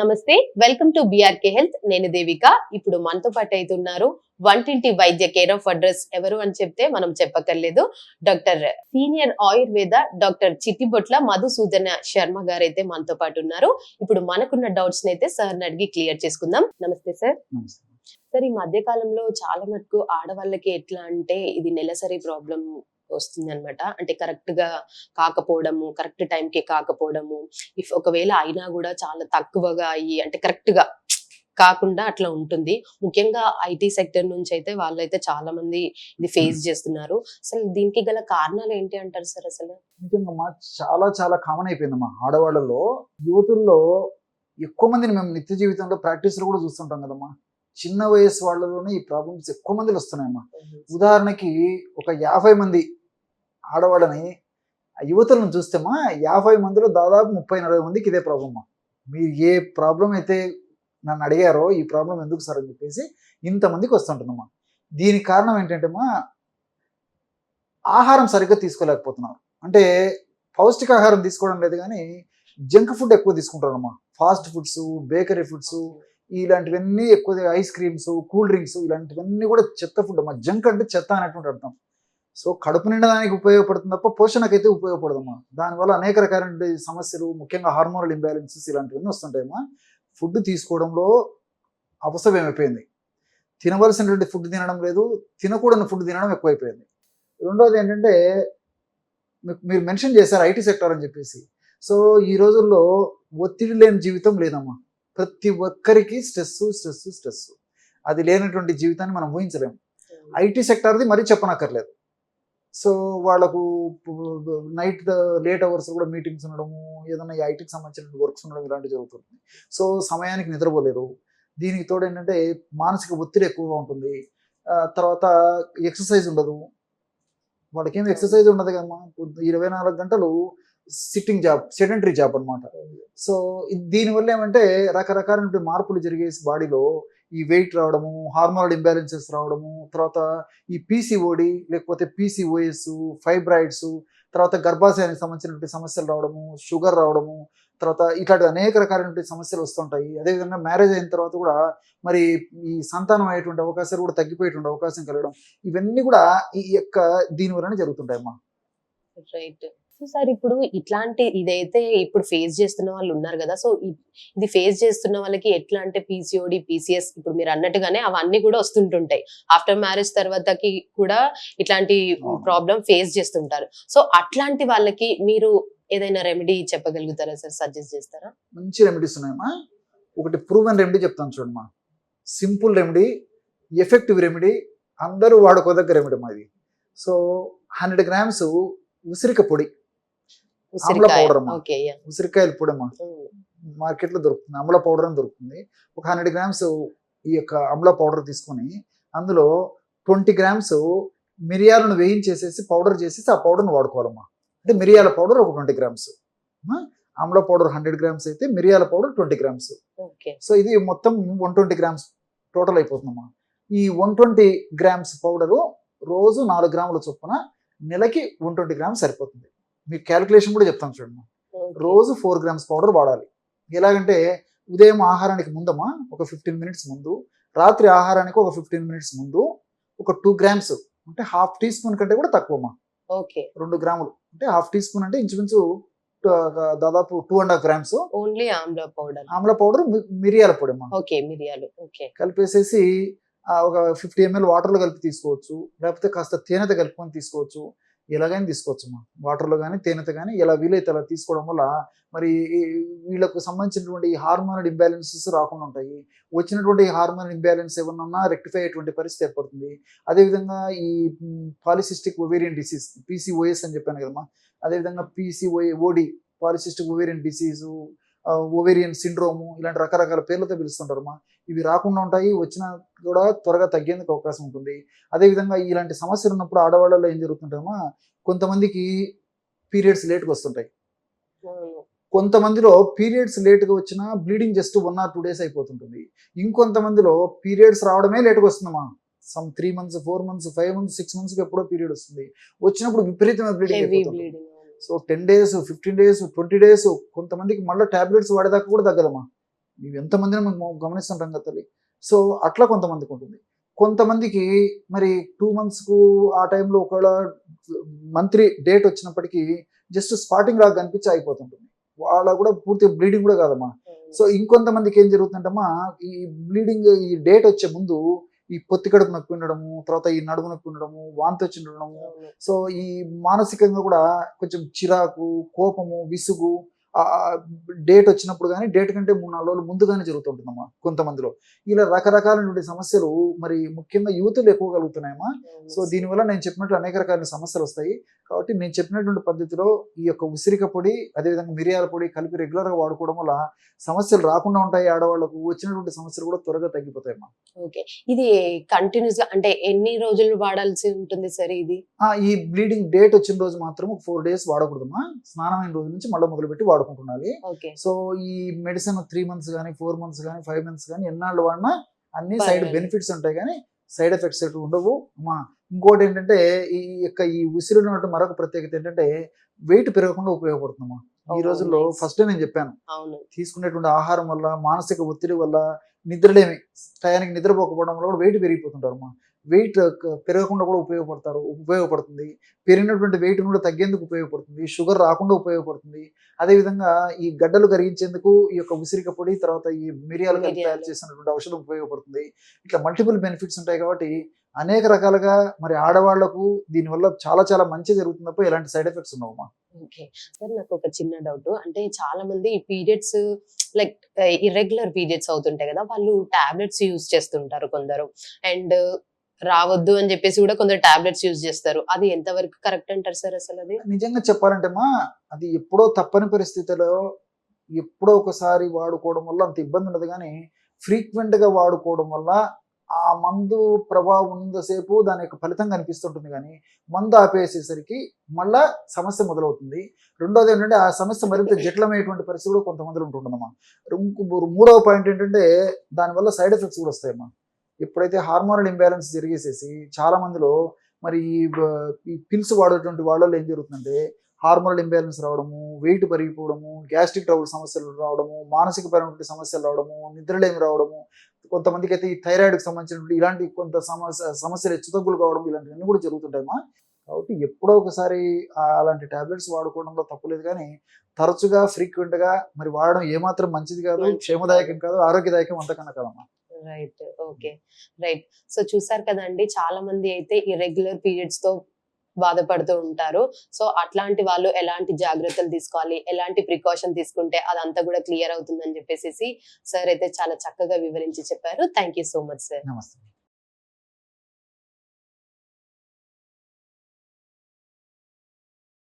నమస్తే, welcome to BRK health. నేను దేవిక. ఇప్పుడు మనతో పాటు అయితున్నారు వంటింటి వైద్య కేర్ ఆఫ్ అడ్రస్. ఎవరు అని చెప్తే మనం చెప్పక్కర్లేదు. Doctor senior Ayurveda doctor Chittibotla Madhusudana Sharma గారు అయితే మనతో పాటు ఉన్నారు. ఇప్పుడు మనకున్న డౌట్స్ అయితే సార్ అడిగి క్లియర్ చేసుకుందాం. నమస్తే సార్. సార్, ఈ మధ్య కాలంలో చాలా మటుకు ఆడవాళ్ళకి ఎట్లా అంటే ఇది నెలసరి ప్రాబ్లం వస్తుంది అనమాట. అంటే కరెక్ట్ గా కాకపోవడము, కరెక్ట్ టైం కి కాకపోవడము, ఇఫ్ ఒకవేళ అయినా కూడా చాలా తక్కువగా అయ్యి అంటే కరెక్ట్ గా కాకుండా అట్లా ఉంటుంది. ముఖ్యంగా ఐటీ సెక్టర్ నుంచి అయితే వాళ్ళైతే చాలా మంది ఇది ఫేస్ చేస్తున్నారు. అసలు దీనికి గల కారణాలు ఏంటి అంటారు సార్? అసలు నిజంగా చాలా చాలా కామన్ అయిపోయిందమ్మా ఆడవాళ్ళలో. యువతుల్లో ఎక్కువ మందిని మేము నిత్య జీవితంలో ప్రాక్టీస్ లో కూడా చూస్తుంటాం కదమ్మా. చిన్న వయసు వాళ్ళలోనే ఈ ప్రాబ్లమ్స్ ఎక్కువ మందిలో వస్తున్నాయమ్మా. ఉదాహరణకి ఒక 50 మంది ఆడవాళ్ళని యువతులను చూస్తేమా 50 మందిలో దాదాపు 30-40 మందికి ఇదే ప్రాబ్లమ్. మీరు ఏ ప్రాబ్లం అయితే నన్ను అడిగారో ఈ ప్రాబ్లం ఎందుకు సార్ అని చెప్పేసి ఇంతమందికి వస్తుంటుందమ్మా. దీనికి కారణం ఏంటంటేమా ఆహారం సరిగ్గా తీసుకోలేకపోతున్నారు. అంటే పౌష్టికాహారం తీసుకోవడం లేదు కానీ జంక్ ఫుడ్ ఎక్కువ తీసుకుంటారమ్మా. ఫాస్ట్ ఫుడ్స్, బేకరీ ఫుడ్స్ ఇలాంటివన్నీ ఎక్కువ, ఐస్ క్రీమ్స్, కూల్ డ్రింక్స్ ఇలాంటివన్నీ కూడా చెత్త ఫుడ్ అమ్మా. జంక్ అంటే చెత్త అనేటువంటి అర్థం. సో కడుపు నిండడానికి ఉపయోగపడుతుంది తప్ప పోషణకైతే ఉపయోగపడదమ్మా. దానివల్ల అనేక రకాల సమస్యలు, ముఖ్యంగా హార్మోనల్ ఇంబ్యాలెన్సెస్ ఇలాంటివన్నీ వస్తుంటాయమ్మా. ఫుడ్ తీసుకోవడంలో అవసరమైపోయింది. తినవలసినటువంటి ఫుడ్ తినడం లేదు, తినకూడని ఫుడ్ తినడం ఎక్కువైపోయింది. రెండోది ఏంటంటే మీరు మెన్షన్ చేశారు ఐటీ సెక్టర్ అని చెప్పేసి. సో ఈ రోజుల్లో ఒత్తిడి లేని జీవితం లేదమ్మా. ప్రతి ఒక్కరికి స్ట్రెస్. అది లేనటువంటి జీవితాన్ని మనం ఊహించలేము. ఐటీ సెక్టార్ది మరీ చెప్పనక్కర్లేదు. సో వాళ్ళకు నైట్ లేట్ అవర్స్ కూడా మీటింగ్స్ ఉండడము, ఏదైనా ఈ ఐటీకి సంబంధించిన వర్క్స్ ఉండడం ఇలాంటివి జరుగుతుంది. సో సమయానికి నిద్రపోలేరు. దీనికి తోడు ఏంటంటే మానసిక ఒత్తిడి ఎక్కువగా ఉంటుంది. తర్వాత ఎక్సర్సైజ్ ఉండదు. వాళ్ళకేం ఎక్సర్సైజ్ ఉండదు కదమ్మా. 24 గంటలు సిట్టింగ్ జాబ్, సెడెంటరీ జాబ్ అనమాట. సో దీనివల్ల ఏమంటే రకరకాల మార్పులు జరిగేసి బాడీలో ఈ వెయిట్ రావడము, హార్మోనల్ ఇంబ్యాలెన్సెస్ రావడము, తర్వాత ఈ పీసీఓడి లేకపోతే పీసీఓఎస్, ఫైబ్రాయిడ్స్, తర్వాత గర్భాశయానికి సంబంధించినటువంటి సమస్యలు రావడము, షుగర్ రావడము, తర్వాత ఇట్లాంటి అనేక రకాలైన సమస్యలు వస్తుంటాయి. అదేవిధంగా మ్యారేజ్ అయిన తర్వాత కూడా మరి ఈ సంతానం అయ్యేటువంటి అవకాశాలు కూడా తగ్గిపోయేటువంటి అవకాశం కలగడం, ఇవన్నీ కూడా ఈ యొక్క దీని వలన జరుగుతుంటాయమ్మా. రైట్. సో సార్, ఇప్పుడు ఇట్లాంటి ఇదైతే ఇప్పుడు ఫేస్ చేస్తున్న వాళ్ళు ఉన్నారు కదా. సో ఇది ఫేస్ చేస్తున్న వాళ్ళకి ఎట్లా అంటే పీసీఓడి, పీసీఎస్ ఇప్పుడు మీరు అన్నట్టుగానే అవన్నీ కూడా వస్తుంటుంటాయి. ఆఫ్టర్ మ్యారేజ్ తర్వాతకి కూడా ఇట్లాంటి ప్రాబ్లం ఫేస్ చేస్తుంటారు. సో అట్లాంటి వాళ్ళకి మీరు ఏదైనా రెమెడీ చెప్పగలుగుతారా సార్? సజెస్ట్ చేస్తారా? మంచి రెమెడీస్ ఉన్నాయమ్మా. ఒకటి ప్రూవెన్ రెమెడీ చెప్తాను చూడమ్మా. సింపుల్ రెమెడీ, ఎఫెక్టివ్ రెమెడీ, అందరూ వాడుకోదగ్గ రెమెడీ మాది. సో 100 గ్రామ్స్ ఉసిరిక పొడి, ఆమ్ల పౌడర్ అమ్మా. ఉసిరికాయల పొడి అమ్మా మార్కెట్లో దొరుకుతుంది. ఆమ్ల పౌడర్ అని దొరుకుతుంది. ఒక 100 గ్రామ్స్ ఈ యొక్క ఆమ్ల పౌడర్ తీసుకొని అందులో 20 గ్రామ్స్ మిరియాలను వేయించేసేసి పౌడర్ చేసేసి ఆ పౌడర్ని వాడుకోవాలమ్మా. అంటే మిరియాల పౌడర్ ఒక 20 గ్రామ్స్, ఆమ్ల పౌడర్ 100 గ్రామ్స్ అయితే మిరియాల పౌడర్ 20 గ్రామ్స్. సో ఇది మొత్తం 120 గ్రామ్స్ టోటల్ అయిపోతుందమ్మా. ఈ 120 గ్రామ్స్ పౌడరు రోజు 4 గ్రాముల చొప్పున నెలకి 120 గ్రామ్స్ సరిపోతుంది. మీకు క్యాలిక్యులేషన్ కూడా చెప్తాను చూడమ్మా. రోజు 4 గ్రామ్స్ పౌడర్ వాడాలి. ఎలాగంటే ఉదయం ఆహారానికి ముందమ్మా ఒక 15 మినిట్స్ ముందు, రాత్రి ఆహారానికి ఒక 15 మినిట్స్ ముందు ఒక 2 గ్రామ్స్, అంటే హాఫ్ టీ స్పూన్ కంటే కూడా తక్కువమ్మా. 2 గ్రాములు అంటే హాఫ్ టీ స్పూన్ అంటే ఇంచుమించు దాదాపు 2.5 గ్రామ్స్ ఓన్లీ ఆమ్ల పౌడర్, మిరియాల పొడి అమ్మా. మిరియాలు కలిపేసేసి ఒక 50 ml వాటర్లో కలిపి తీసుకోవచ్చు, లేకపోతే కాస్త తేనెత కలుపుకొని తీసుకోవచ్చు. ఎలాగైనా తీసుకోవచ్చు అమ్మా. వాటర్లో కానీ తేనెతో కానీ ఎలా వీలైతే అలా తీసుకోవడం వల్ల మరి వీళ్ళకు సంబంధించినటువంటి హార్మోనల్ ఇంబ్యాలెన్సెస్ రాకుండా ఉంటాయి. వచ్చినటువంటి హార్మోనల్ ఇంబ్యాలెన్స్ ఏమన్నా ఉన్నా రెక్టిఫై అయ్యేటువంటి పరిస్థితి ఏర్పడుతుంది. అదేవిధంగా ఈ పాలిసిస్టిక్ ఒవేరియన్ డిసీజ్, పీసీఓఎస్ అని చెప్పాను కదమ్మా. అదేవిధంగా PCOD, polycystic ovarian disease, ovarian syndrome, ఇలాంటి రకరకాల పేర్లతో పిలుస్తుంటారమ్మా. ఇవి రాకుండా ఉంటాయి. వచ్చినా కూడా త్వరగా తగ్గేందుకు అవకాశం ఉంటుంది. అదేవిధంగా ఇలాంటి సమస్యలు ఉన్నప్పుడు ఆడవాళ్ళలో ఏం జరుగుతుంటామా, కొంతమందికి పీరియడ్స్ లేట్గా వస్తుంటాయి. కొంతమందిలో పీరియడ్స్ లేట్గా వచ్చినా బ్లీడింగ్ జస్ట్ 1 or 2 days అయిపోతుంటుంది. ఇంకొంతమందిలో పీరియడ్స్ రావడమే లేట్గా వస్తుందమ్మా. Some 3 months, 4 months, 5 months, 6 months ఎప్పుడో పీరియడ్ వస్తుంది. వచ్చినప్పుడు విపరీతమైన bleeding. So 10 days, 15 days, 20 days, కొంతమందికి మళ్ళీ టాబ్లెట్స్ వాడేదాకా కూడా తగ్గదమ్మా. ఇవి ఎంతమందిని మనం గమనిస్తుంటాం కదా తల్లి. సో అట్లా కొంతమందికి ఉంటుంది. కొంతమందికి మరి 2 మంత్స్‌కు ఆ టైంలో ఒకవేళ మంత్లీ డేట్ వచ్చినప్పటికీ జస్ట్ స్పాటింగ్ లాగా కనిపించి ఆగిపోతుంటుంది. వాళ్ళ కూడా పూర్తిగా బ్లీడింగ్ కూడా కాదమ్మా. సో ఇంకొంతమందికి ఏం జరుగుతుందంటమ్మా, ఈ బ్లీడింగ్ ఈ డేట్ వచ్చే ముందు ఈ పొత్తి కడుపు నొప్పి ఉండడము, తర్వాత ఈ నడుము నొప్పి ఉండడము, వాంతి వచ్చి ఉండడము. సో ఈ మానసికంగా కూడా కొంచెం చిరాకు, కోపము, విసుగు డేట్ వచ్చినప్పుడు కానీ డేట్ కంటే 3-4 రోజులు ముందుగానే జరుగుతుంటుందమ్మా కొంతమందిలో. ఇలా రకరకాలైనటువంటి సమస్యలు మరి ముఖ్యంగా యువతులు ఎక్కువ కలుగుతున్నాయమ్మా. సో దీనివల్ల నేను చెప్పినట్లు అనేక రకాల సమస్యలు వస్తాయి. కాబట్టి నేను చెప్పినటువంటి పద్ధతిలో ఈ యొక్క ఉసిరిక పొడి, అదేవిధంగా మిరియాల పొడి కలిపి రెగ్యులర్గా వాడుకోవడం వల్ల సమస్యలు రాకుండా ఉంటాయి. ఆడవాళ్ళకు వచ్చినటువంటి సమస్యలు కూడా త్వరగా తగ్గిపోతాయమ్మా. ఓకే. ఇది కంటిన్యూస్ గా అంటే ఎన్ని రోజులు వాడాల్సి ఉంటుంది సార్ ఇది? ఈ బ్లీడింగ్ డేట్ వచ్చిన రోజు మాత్రం 4 days వాడకూడదమ్మా. స్నానమైన రోజు నుంచి మళ్ళీ మొదలుపెట్టి వాడుకుంటున్నాలి. ఓకే. సో ఈ మెడిసిన్ 3 months కానీ 4 months కానీ 5 months కానీ ఎన్నాళ్ళు వాడినా అన్ని సైడ్ బెనిఫిట్స్ ఉంటాయి కానీ సైడ్ ఎఫెక్ట్స్ ఎటు ఉండవు అమ్మా. ఇంకోటి ఏంటంటే ఈ ఉసిరిలో ఉన్న మరొక ప్రత్యేకత ఏంటంటే వెయిట్ పెరగకుండా ఉపయోగపడుతుందమ్మా. ఈ రోజుల్లో ఫస్ట్ నేను చెప్పాను, తీసుకునేటువంటి ఆహారం వల్ల, మానసిక ఒత్తిడి వల్ల, నిద్రలేమి టయానికి నిద్రపోకపోవడం వల్ల కూడా వెయిట్ పెరిగిపోతుంటారు అమ్మా. వెయిట్ పెరగకుండా కూడా ఉపయోగపడుతుంది. పెరిగినటువంటి వెయిట్ కూడా తగ్గేందుకు ఉపయోగపడుతుంది. షుగర్ రాకుండా ఉపయోగపడుతుంది. అదేవిధంగా ఈ గడ్డలు కరిగించేందుకు ఈ యొక్క ఉసిరిక పొడి, తర్వాత ఈ మిరియాలు కలిపి తయారు చేసినటువంటి ఔషధం ఉపయోగపడుతుంది. ఇట్లా మల్టిపుల్ బెనిఫిట్స్ ఉంటాయి కాబట్టి అనేక రకాలుగా మరి ఆడవాళ్లకు దీనివల్ల చాలా చాలా మంచి జరుగుతుంది తప్ప ఎలాంటి సైడ్ ఎఫెక్ట్స్ ఉండవమ్మా. ఓకే సార్, నాకు ఒక చిన్న డౌట్. అంటే చాలా మంది ఈ పీరియడ్స్ లైక్ ఇర్రెగ్యులర్ పీరియడ్స్ అవుతుంటాయి కదా, వాళ్ళు టాబ్లెట్స్ యూజ్ చేస్తుంటారు కొందరు, అండ్ రావద్దు అని చెప్పేసి కూడా కొందరు టాబ్లెట్స్ యూజ్ చేస్తారు. అది ఎంతవరకు కరెక్ట్ అంటారు సార్ అసలు? అది నిజంగా చెప్పాలంటే అది ఎప్పుడో తప్పని పరిస్థితిలో ఎప్పుడో ఒకసారి వాడుకోవడం వల్ల అంత ఇబ్బంది ఉండదు, కానీ ఫ్రీక్వెంట్ గా వాడుకోవడం వల్ల ఆ మందు ప్రభావం ఉన్నంతసేపు దాని యొక్క ఫలితం కనిపిస్తుంటుంది, కానీ మందు ఆపేసేసరికి మళ్ళా సమస్య మొదలవుతుంది. రెండోది ఏంటంటే ఆ సమస్య మరింత జటిలమైనటువంటి పరిస్థితి కూడా కొంతమందిలో ఉంటుందమ్మా. మూడవ పాయింట్ ఏంటంటే దానివల్ల సైడ్ ఎఫెక్ట్స్ కూడా వస్తాయమ్మా. ఎప్పుడైతే హార్మోనల్ ఇంబ్యాలెన్స్ జరిగేసేసి చాలా మందిలో మరి ఈ పిల్స్ వాడేటువంటి వాళ్ళలో ఏం జరుగుతుందంటే హార్మోనల్ ఇంబ్యాలెన్స్ రావడము, వెయిట్ పెరిగిపోవడము, గ్యాస్ట్రిక్ ట్రబుల్ సమస్యలు రావడము, మానసికపరమైన సమస్యలు రావడము, నిద్రలేమి రావడము, కొంతమందికి అయితే ఈ థైరాయిడ్కి సంబంధించినటువంటి ఇలాంటి కొంత సమస్యలు హెచ్చుతగ్గులు కావడం, ఇలాంటివన్నీ కూడా జరుగుతుంటాయమ్మా. కాబట్టి ఎప్పుడో ఒకసారి అలాంటి టాబ్లెట్స్ వాడుకోవడంలో తప్పులేదు, కానీ తరచుగా ఫ్రీక్వెంట్గా మరి వాడడం ఏమాత్రం మంచిది కాదు, క్షేమదాయకం కాదు, ఆరోగ్యదాయకం అంతకన్నా కాదమ్మా. రైట్. ఓకే. రైట్. సో చూసారు కదండి, చాలా మంది అయితే ఇర్రెగ్యులర్ పీరియడ్స్ తో బాధపడుతూ ఉంటారు. సో అట్లాంటి వాళ్ళు ఎలాంటి జాగ్రత్తలు తీసుకోవాలి, ఎలాంటి ప్రికాషన్ తీసుకుంటే అదంతా కూడా క్లియర్ అవుతుందని చెప్పేసి సార్ అయితే చాలా చక్కగా వివరించి చెప్పారు. Thank you so much sir. నమస్తే.